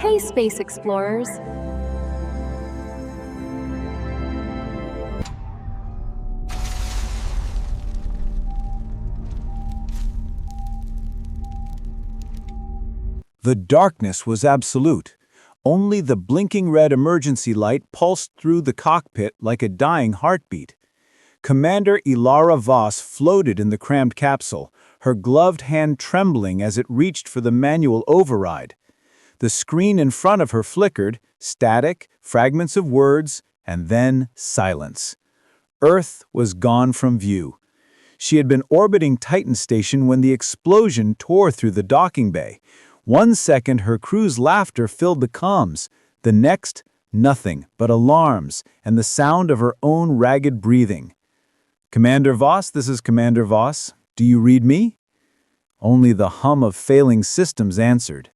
Hey, space explorers. The darkness was absolute. Only the blinking red emergency light pulsed through the cockpit like a dying heartbeat. Commander Elara Voss floated in the crammed capsule, her gloved hand trembling as it reached for the manual override. The screen in front of her flickered, static, fragments of words, and then silence. Earth was gone from view. She had been orbiting Titan Station when the explosion tore through the docking bay. 1 second, her crew's laughter filled the comms. The next, nothing but alarms and the sound of her own ragged breathing. "Commander Voss, this is Commander Voss. Do you read me?" Only the hum of failing systems answered.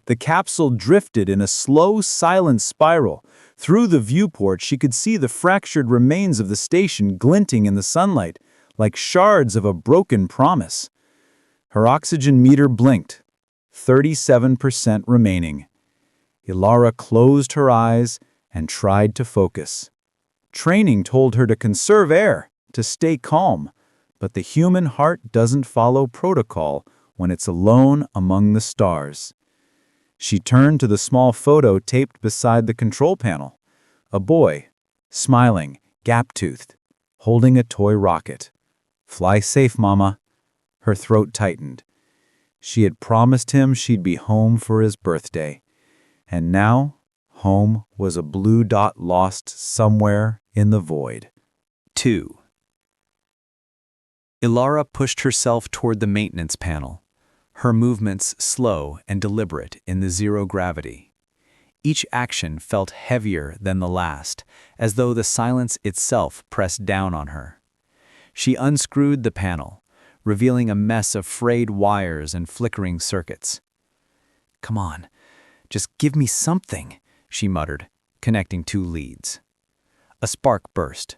The capsule drifted in a slow, silent spiral. Through the viewport, she could see the fractured remains of the station glinting in the sunlight, like shards of a broken promise. Her oxygen meter blinked. 37% remaining. Elara closed her eyes and tried to focus. Training told her to conserve air, to stay calm, but the human heart doesn't follow protocol when it's alone among the stars. She turned to the small photo taped beside the control panel. A boy, smiling, gap-toothed, holding a toy rocket. "Fly safe, Mama." Her throat tightened. She had promised him she'd be home for his birthday. And now, home was a blue dot lost somewhere in the void. 2. Elara pushed herself toward the maintenance panel, her movements slow and deliberate in the zero gravity. Each action felt heavier than the last, as though the silence itself pressed down on her. She unscrewed the panel, revealing a mess of frayed wires and flickering circuits. "Come on, just give me something," she muttered, connecting 2 leads. A spark burst.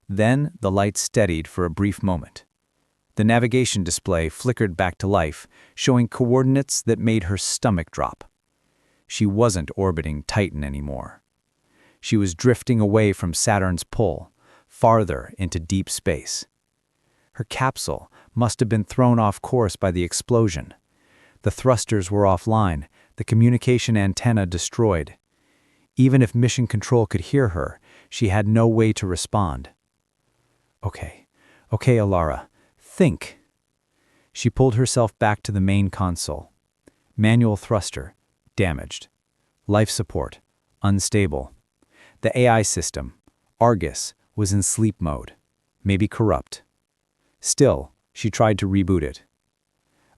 Then the light steadied for a brief moment. The navigation display flickered back to life, showing coordinates that made her stomach drop. She wasn't orbiting Titan anymore. She was drifting away from Saturn's pull, farther into deep space. Her capsule must have been thrown off course by the explosion. The thrusters were offline, the communication antenna destroyed. Even if Mission Control could hear her, she had no way to respond. Okay, Elara. Think. She pulled herself back to the main console. Manual thruster, damaged. Life support, unstable. The AI system, Argus, was in sleep mode, maybe corrupt. Still, she tried to reboot it.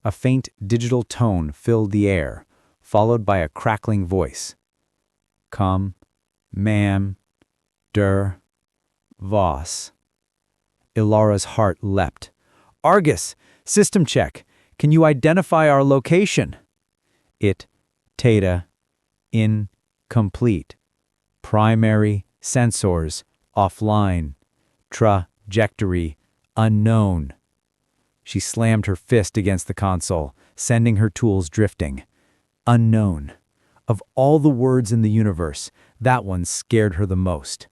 A faint digital tone filled the air, followed by a crackling voice. "Come, ma'am, der, Voss." Ilara's heart leapt. "Argus, system check. Can you identify our location?" Theta, incomplete. Primary sensors, offline. Trajectory, unknown. She slammed her fist against the console, sending her tools drifting. Unknown. Of all the words in the universe, that one scared her the most.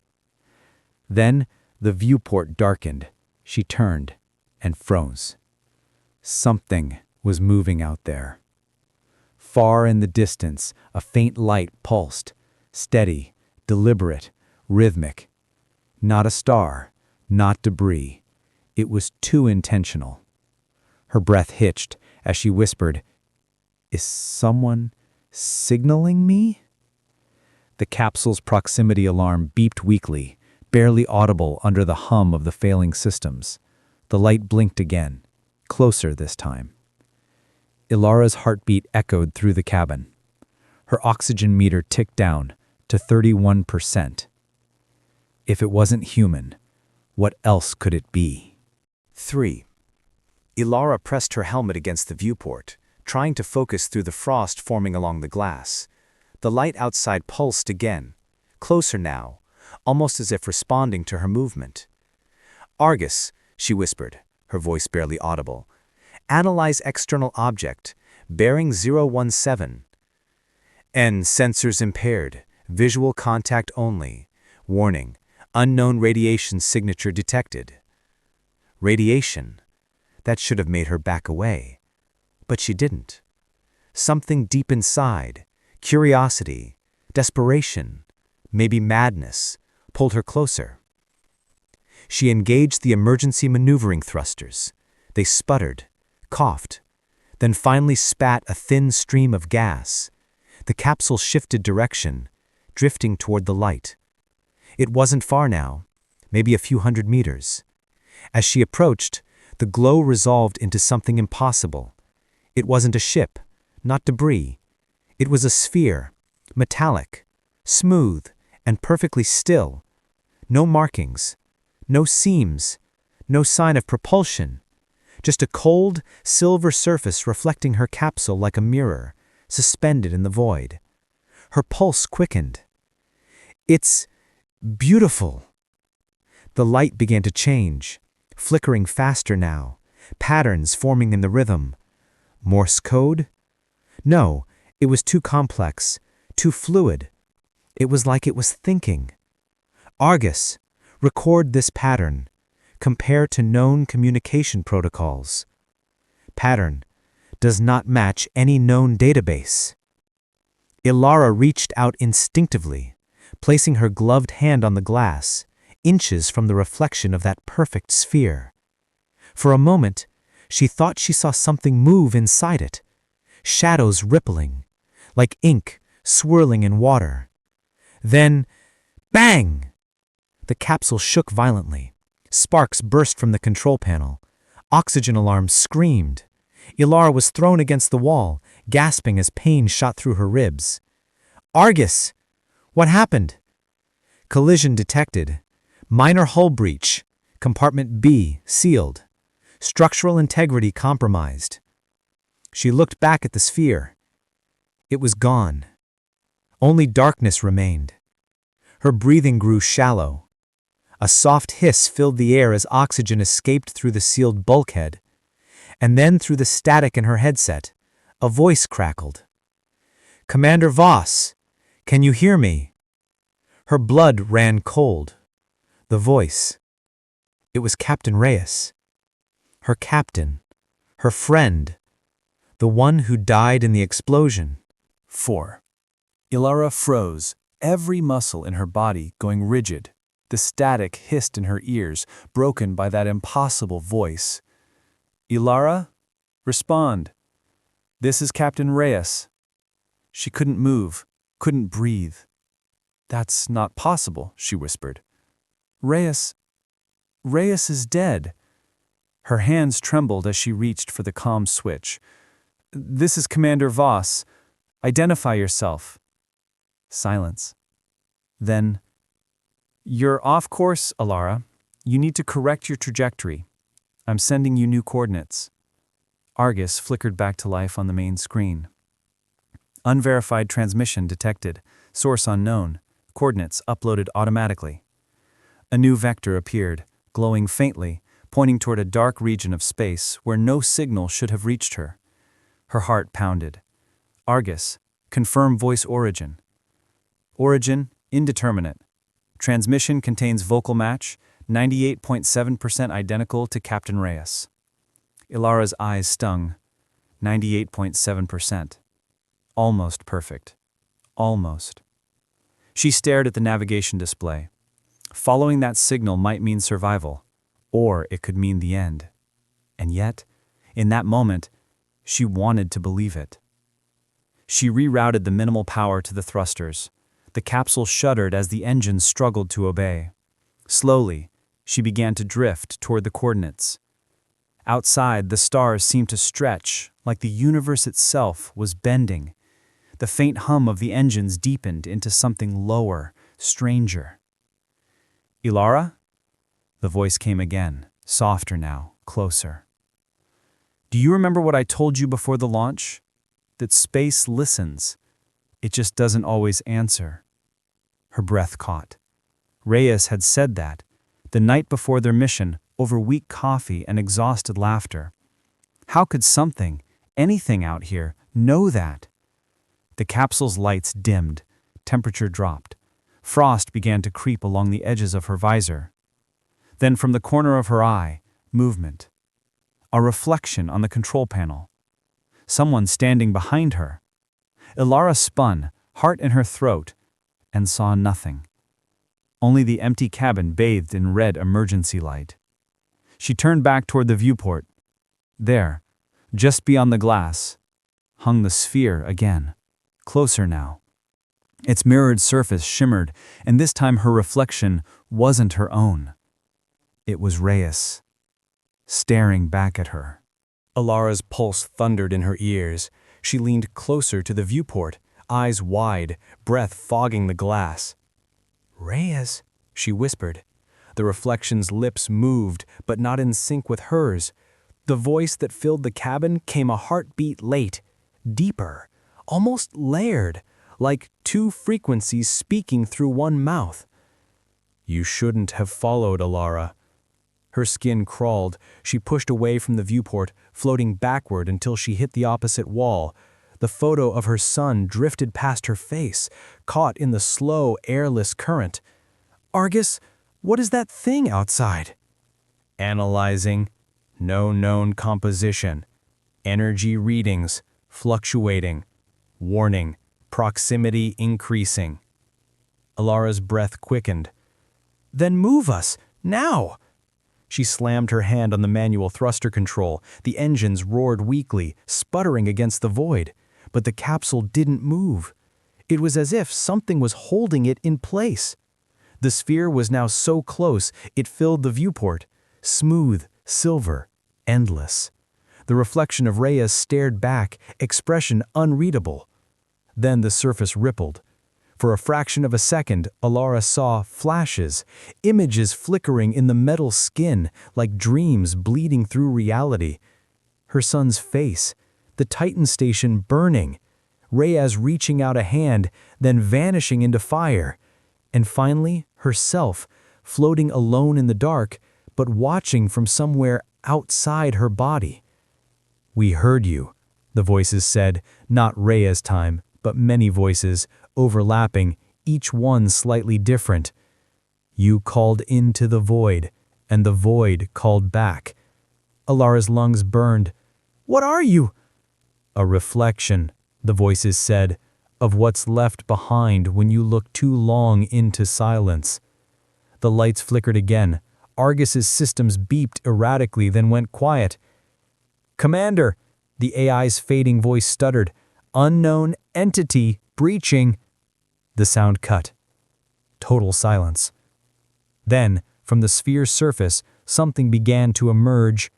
Then the viewport darkened. She turned and froze. Something was moving out there. Far in the distance, a faint light pulsed, steady, deliberate, rhythmic. Not a star, not debris. It was too intentional. Her breath hitched as she whispered, "Is someone signaling me?" The capsule's proximity alarm beeped weakly, barely audible under the hum of the failing systems. The light blinked again, closer this time. Ilara's heartbeat echoed through the cabin. Her oxygen meter ticked down to 31%. If it wasn't human, what else could it be? 3. Elara pressed her helmet against the viewport, trying to focus through the frost forming along the glass. The light outside pulsed again, closer now, almost as if responding to her movement. "Argus," she whispered, her voice barely audible. "Analyze external object, bearing 017. N. Sensors impaired. Visual contact only. Warning. Unknown radiation signature detected. Radiation. That should have made her back away. But she didn't. Something deep inside, curiosity, desperation, maybe madness, pulled her closer. She engaged the emergency maneuvering thrusters. They sputtered, coughed, then finally spat a thin stream of gas. The capsule shifted direction, drifting toward the light. It wasn't far now, maybe a few 100 meters. As she approached, the glow resolved into something impossible. It wasn't a ship, not debris. It was a sphere, metallic, smooth, and perfectly still. No markings, no seams, no sign of propulsion. Just a cold, silver surface reflecting her capsule like a mirror, suspended in the void. Her pulse quickened. It's beautiful. The light began to change, flickering faster now, patterns forming in the rhythm. Morse code? No, it was too complex, too fluid. It was like it was thinking. Argus, record this pattern. Compare to known communication protocols. Pattern does not match any known database. Elara reached out instinctively, placing her gloved hand on the glass, inches from the reflection of that perfect sphere. For a moment, she thought she saw something move inside it, shadows rippling, like ink swirling in water. Then, bang! The capsule shook violently. Sparks burst from the control panel. Oxygen alarms screamed. Elara was thrown against the wall, gasping as pain shot through her ribs. Argus! What happened? Collision detected. Minor hull breach. Compartment B sealed. Structural integrity compromised. She looked back at the sphere. It was gone. Only darkness remained. Her breathing grew shallow. A soft hiss filled the air as oxygen escaped through the sealed bulkhead. And then through the static in her headset, a voice crackled. Commander Voss, can you hear me? Her blood ran cold. The voice. It was Captain Reyes. Her captain. Her friend. The one who died in the explosion. 4. Elara froze, every muscle in her body going rigid. The static hissed in her ears, broken by that impossible voice. Elara? Respond. This is Captain Reyes. She couldn't move, couldn't breathe. That's not possible, she whispered. Reyes is dead. Her hands trembled as she reached for the comm switch. This is Commander Voss. Identify yourself. Silence. Then, you're off course, Elara. You need to correct your trajectory. I'm sending you new coordinates. Argus flickered back to life on the main screen. Unverified transmission detected. Source unknown. Coordinates uploaded automatically. A new vector appeared, glowing faintly, pointing toward a dark region of space where no signal should have reached her. Her heart pounded. Argus, confirm voice origin. Origin, indeterminate. Transmission contains vocal match, 98.7% identical to Captain Reyes. Elara's eyes stung. 98.7%. Almost perfect. Almost. She stared at the navigation display. Following that signal might mean survival, or it could mean the end. And yet, in that moment, she wanted to believe it. She rerouted the minimal power to the thrusters. The capsule shuddered as the engines struggled to obey. Slowly, she began to drift toward the coordinates. Outside, the stars seemed to stretch, like the universe itself was bending. The faint hum of the engines deepened into something lower, stranger. Elara? The voice came again, softer now, closer. Do you remember what I told you before the launch? That space listens. It just doesn't always answer. Her breath caught. Reyes had said that, the night before their mission, over weak coffee and exhausted laughter. How could something, anything out here, know that? The capsule's lights dimmed. Temperature dropped. Frost began to creep along the edges of her visor. Then from the corner of her eye, movement. A reflection on the control panel. Someone standing behind her. Elara spun, heart in her throat, and saw nothing. Only the empty cabin bathed in red emergency light. She turned back toward the viewport. There, just beyond the glass, hung the sphere again, closer now. Its mirrored surface shimmered, and this time her reflection wasn't her own. It was Reyes, staring back at her. Elara's pulse thundered in her ears. She leaned closer to the viewport, eyes wide, breath fogging the glass. "Reyes," she whispered. The reflection's lips moved, but not in sync with hers. The voice that filled the cabin came a heartbeat late, deeper, almost layered, like two frequencies speaking through one mouth. "You shouldn't have followed, Elara." Her skin crawled. She pushed away from the viewport, floating backward until she hit the opposite wall. The photo of her son drifted past her face, caught in the slow, airless current. "Argus, what is that thing outside?" "Analyzing. No known composition. Energy readings, fluctuating. Warning, proximity increasing." Elara's breath quickened. "Then move us, now!" She slammed her hand on the manual thruster control. The engines roared weakly, sputtering against the void. But the capsule didn't move. It was as if something was holding it in place. The sphere was now so close, it filled the viewport. Smooth, silver, endless. The reflection of Reyes stared back, expression unreadable. Then the surface rippled. For a fraction of a second, Elara saw flashes, images flickering in the metal skin like dreams bleeding through reality. Her son's face, the Titan station burning, Reyes reaching out a hand, then vanishing into fire, and finally herself, floating alone in the dark, but watching from somewhere outside her body. "We heard you," the voices said, not Reyes' time, but many voices, overlapping, each one slightly different. "You called into the void, and the void called back." Elara's lungs burned. "What are you?" "A reflection," the voices said, "of what's left behind when you look too long into silence." The lights flickered again. Argus's systems beeped erratically, then went quiet. "Commander," the AI's fading voice stuttered. "Unknown entity breaching." The sound cut. Total silence. Then, from the sphere's surface, something began to emerge.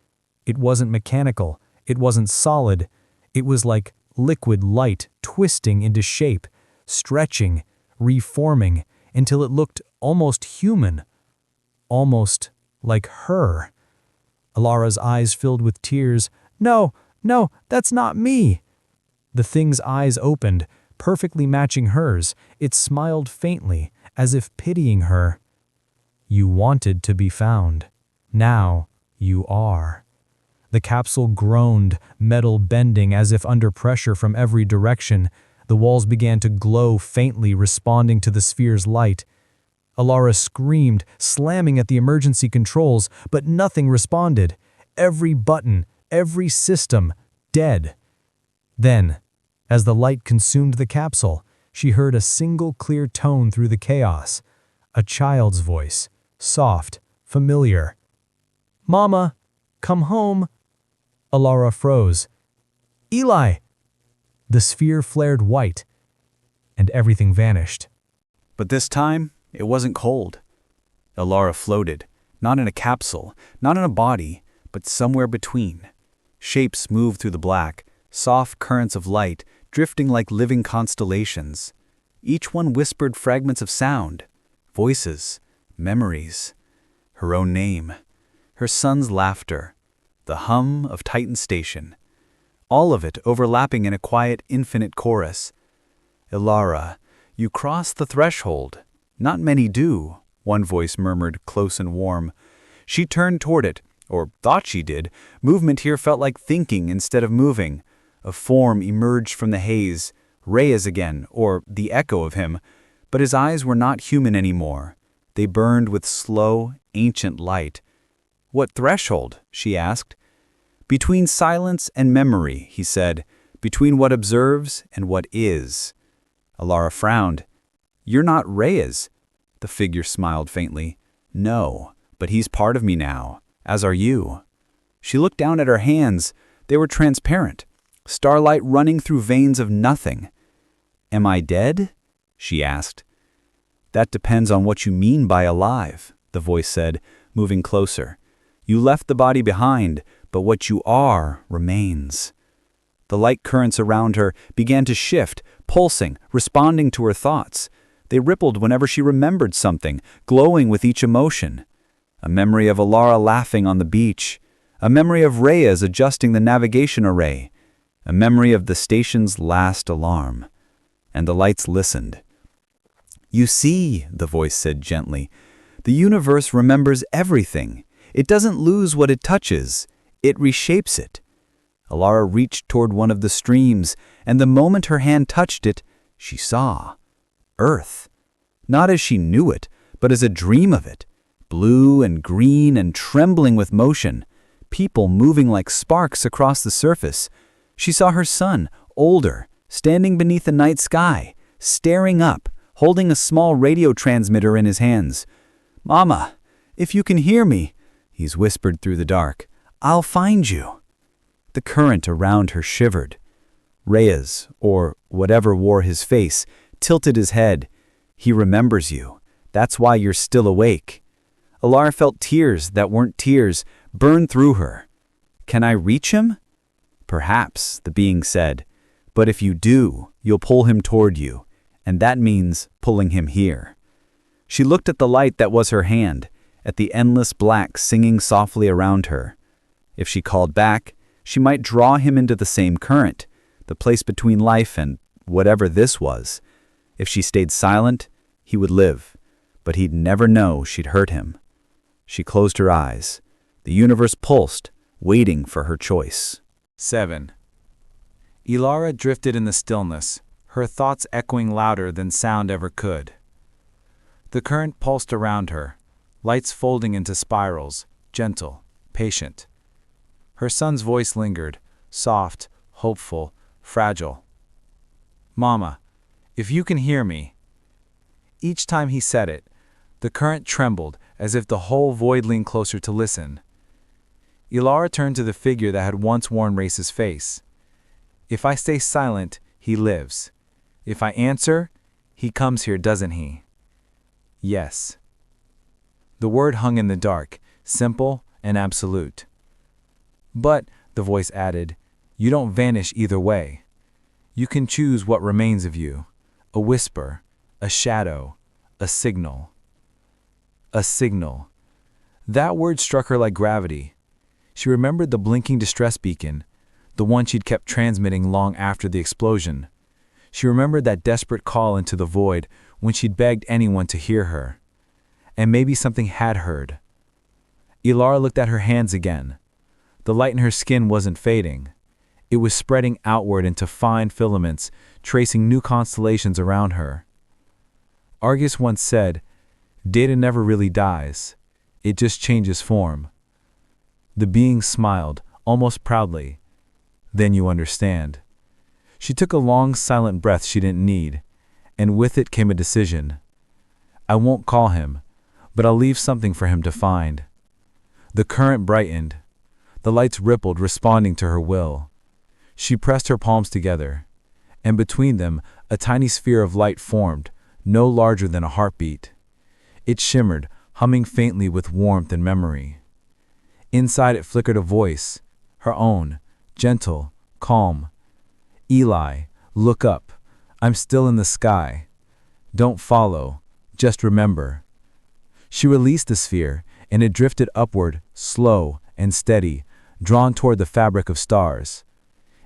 It wasn't mechanical. It wasn't solid. It was like liquid light twisting into shape, stretching, reforming, until it looked almost human. Almost like her. Elara's eyes filled with tears. "No, no, that's not me." The thing's eyes opened, perfectly matching hers. It smiled faintly, as if pitying her. "You wanted to be found. Now you are." The capsule groaned, metal bending as if under pressure from every direction. The walls began to glow faintly, responding to the sphere's light. Elara screamed, slamming at the emergency controls, but nothing responded. Every button, every system, dead. Then, as the light consumed the capsule, she heard a single clear tone through the chaos. A child's voice, soft, familiar. "Mama, come home." Elara froze. "Eli!" The sphere flared white, and everything vanished. But this time, it wasn't cold. Elara floated, not in a capsule, not in a body, but somewhere between. Shapes moved through the black, soft currents of light, drifting like living constellations. Each one whispered fragments of sound, voices, memories, her own name, her son's laughter, the hum of Titan Station, all of it overlapping in a quiet, infinite chorus. "Elara, you crossed the threshold. Not many do," one voice murmured, close and warm. She turned toward it, or thought she did. Movement here felt like thinking instead of moving. A form emerged from the haze, Reyes again, or the echo of him, but his eyes were not human anymore. They burned with slow, ancient light. "What threshold?" she asked. "Between silence and memory," he said, "between what observes and what is." Elara frowned. "You're not Reyes." The figure smiled faintly. "No, but he's part of me now, as are you." She looked down at her hands. They were transparent, starlight running through veins of nothing. "Am I dead?" she asked. "That depends on what you mean by alive," the voice said, moving closer. "You left the body behind, but what you are remains." The light currents around her began to shift, pulsing, responding to her thoughts. They rippled whenever she remembered something, glowing with each emotion. A memory of Elara laughing on the beach. A memory of Reyes adjusting the navigation array. A memory of the station's last alarm. And the lights listened. "You see," the voice said gently, "the universe remembers everything. It doesn't lose what it touches. It reshapes it." Elara reached toward one of the streams, and the moment her hand touched it, she saw Earth. Not as she knew it, but as a dream of it. Blue and green and trembling with motion. People moving like sparks across the surface. She saw her son, older, standing beneath the night sky, staring up, holding a small radio transmitter in his hands. "Mama, if you can hear me," he's whispered through the dark, "I'll find you." The current around her shivered. Reyes, or whatever wore his face, tilted his head. "He remembers you. That's why you're still awake." Elara felt tears that weren't tears burn through her. "Can I reach him?" "Perhaps," the being said. "But if you do, you'll pull him toward you, and that means pulling him here." She looked at the light that was her hand, at the endless black singing softly around her. If she called back, she might draw him into the same current, the place between life and whatever this was. If she stayed silent, he would live, but he'd never know she'd hurt him. She closed her eyes. The universe pulsed, waiting for her choice. 7. Elara drifted in the stillness, her thoughts echoing louder than sound ever could. The current pulsed around her, lights folding into spirals, gentle, patient. Her son's voice lingered, soft, hopeful, fragile. "Mama, if you can hear me." Each time he said it, the current trembled as if the whole void leaned closer to listen. Elara turned to the figure that had once worn Reyes' face. "If I stay silent, he lives. If I answer, he comes here, doesn't he?" "Yes." The word hung in the dark, simple and absolute. "But," the voice added, "you don't vanish either way. You can choose what remains of you. A whisper, a shadow, a signal." A signal. That word struck her like gravity. She remembered the blinking distress beacon, the one she'd kept transmitting long after the explosion. She remembered that desperate call into the void when she'd begged anyone to hear her. And maybe something had heard. Elara looked at her hands again. The light in her skin wasn't fading. It was spreading outward into fine filaments, tracing new constellations around her. Argus once said, "Data never really dies. It just changes form." The being smiled, almost proudly. "Then you understand." She took a long, silent breath she didn't need, and with it came a decision. "I won't call him, but I'll leave something for him to find." The current brightened. The lights rippled, responding to her will. She pressed her palms together, and between them a tiny sphere of light formed, no larger than a heartbeat. It shimmered, humming faintly with warmth and memory. Inside it flickered a voice, her own, gentle, calm. "Eli, look up. I'm still in the sky. Don't follow, just remember." She released the sphere, and it drifted upward, slow and steady, drawn toward the fabric of stars.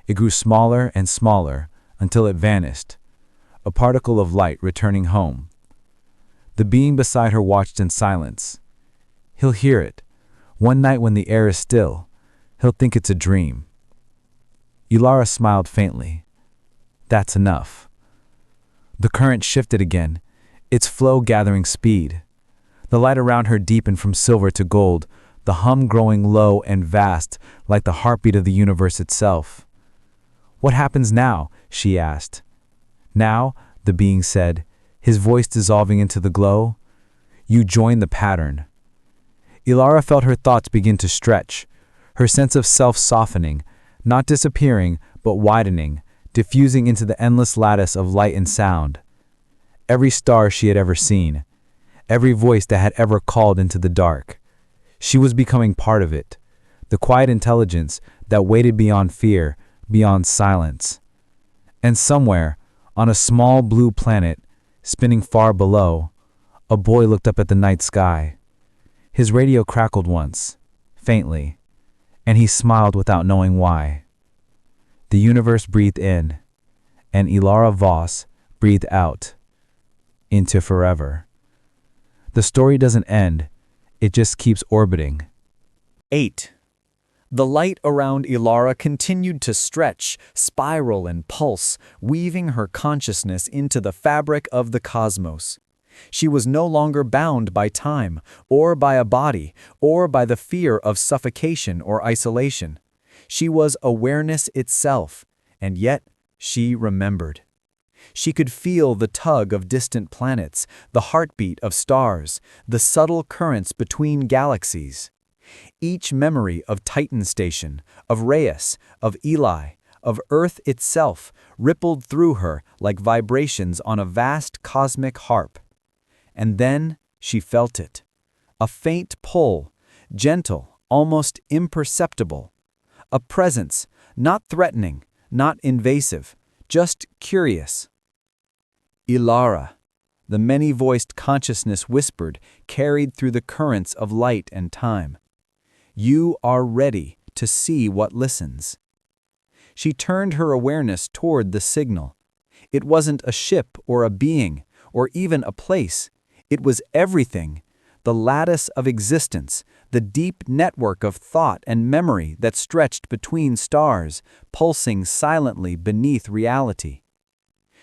It grew smaller and smaller until it vanished, a particle of light returning home. The being beside her watched in silence. He'll hear it. One night when the air is still, he'll think it's a dream. Elara smiled faintly. "That's enough." The current shifted again, its flow gathering speed. The light around her deepened from silver to gold, the hum growing low and vast like the heartbeat of the universe itself. "What happens now?" she asked. "Now," the being said, his voice dissolving into the glow, "you join the pattern." Elara felt her thoughts begin to stretch, her sense of self softening, not disappearing, but widening, diffusing into the endless lattice of light and sound. Every star she had ever seen, every voice that had ever called into the dark. She was becoming part of it, the quiet intelligence that waited beyond fear, beyond silence. And somewhere, on a small blue planet, spinning far below, a boy looked up at the night sky. His radio crackled once, faintly, and he smiled without knowing why. The universe breathed in, and Elara Voss breathed out, into forever. The story doesn't end, it just keeps orbiting. 8. The light around Elara continued to stretch, spiral, and pulse, weaving her consciousness into the fabric of the cosmos. She was no longer bound by time, or by a body, or by the fear of suffocation or isolation. She was awareness itself, and yet she remembered. She could feel the tug of distant planets, the heartbeat of stars, the subtle currents between galaxies. Each memory of Titan Station, of Reyes, of Eli, of Earth itself rippled through her like vibrations on a vast cosmic harp. And then she felt it. A faint pull, gentle, almost imperceptible. A presence, not threatening, not invasive, just curious. Elara, the many-voiced consciousness whispered, carried through the currents of light and time. You are ready to see what listens. She turned her awareness toward the signal. It wasn't a ship or a being, or even a place. It was everything, the lattice of existence, the deep network of thought and memory that stretched between stars, pulsing silently beneath reality.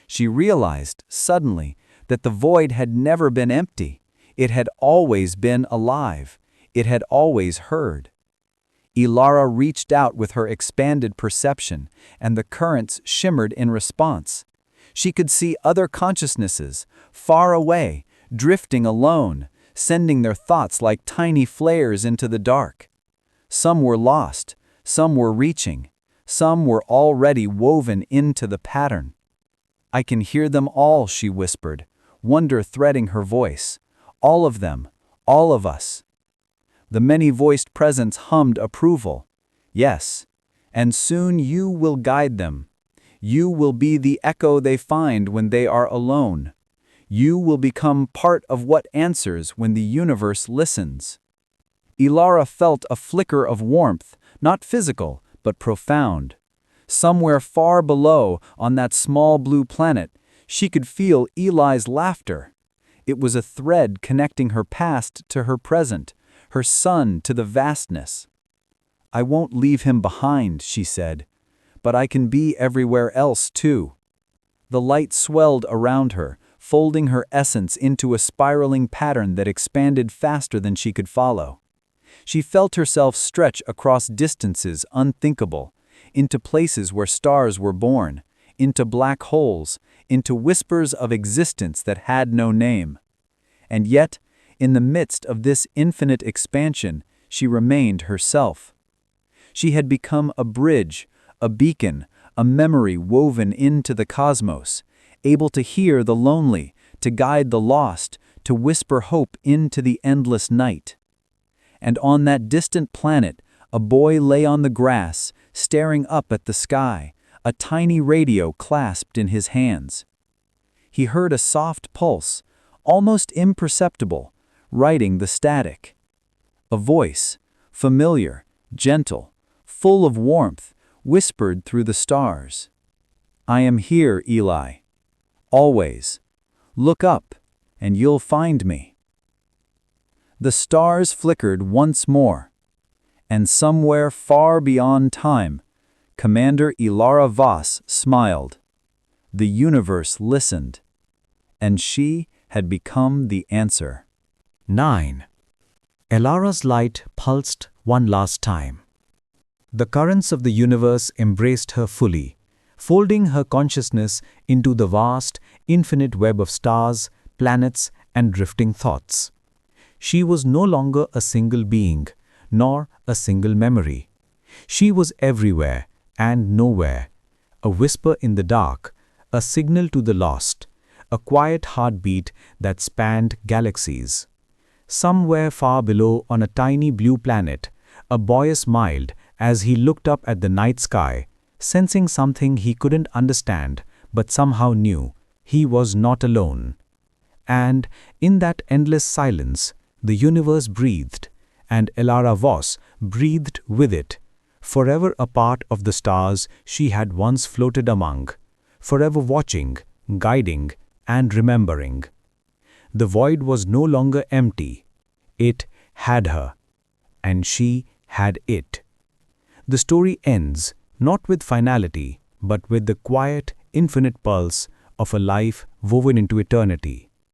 She realized, suddenly, that the void had never been empty. It had always been alive. It had always heard. Elara reached out with her expanded perception, and the currents shimmered in response. She could see other consciousnesses, far away, drifting alone, sending their thoughts like tiny flares into the dark. Some were lost, some were reaching, some were already woven into the pattern. I can hear them all, she whispered, wonder threading her voice. All of them, all of us. The many-voiced presence hummed approval. Yes, and soon you will guide them. You will be the echo they find when they are alone. You will become part of what answers when the universe listens. Elara felt a flicker of warmth, not physical, but profound. Somewhere far below, on that small blue planet, she could feel Eli's laughter. It was a thread connecting her past to her present, her son to the vastness. I won't leave him behind, she said, but I can be everywhere else too. The light swelled around her, folding her essence into a spiraling pattern that expanded faster than she could follow. She felt herself stretch across distances unthinkable, into places where stars were born, into black holes, into whispers of existence that had no name. And yet, in the midst of this infinite expansion, she remained herself. She had become a bridge, a beacon, a memory woven into the cosmos, able to hear the lonely, to guide the lost, to whisper hope into the endless night. And on that distant planet, a boy lay on the grass, staring up at the sky, a tiny radio clasped in his hands. He heard a soft pulse, almost imperceptible, writing the static. A voice, familiar, gentle, full of warmth, whispered through the stars. I am here, Eli. Always. Look up, and you'll find me. The stars flickered once more, and somewhere far beyond time, Commander Elara Voss smiled. The universe listened. and she had become the answer. 9. Elara's light pulsed one last time. The currents of the universe embraced her fully, folding her consciousness into the vast, infinite web of stars, planets, and drifting thoughts. She was no longer a single being, nor a single memory. She was everywhere and nowhere, a whisper in the dark, a signal to the lost, a quiet heartbeat that spanned galaxies. Somewhere far below on a tiny blue planet, a boy smiled as he looked up at the night sky, sensing something he couldn't understand but somehow knew he was not alone. And in that endless silence, the universe breathed, and Elara Voss breathed with it, forever a part of the stars she had once floated among, forever watching, guiding, and remembering. The void was no longer empty. It had her, and she had it. The story ends, not with finality, but with the quiet, infinite pulse of a life woven into eternity.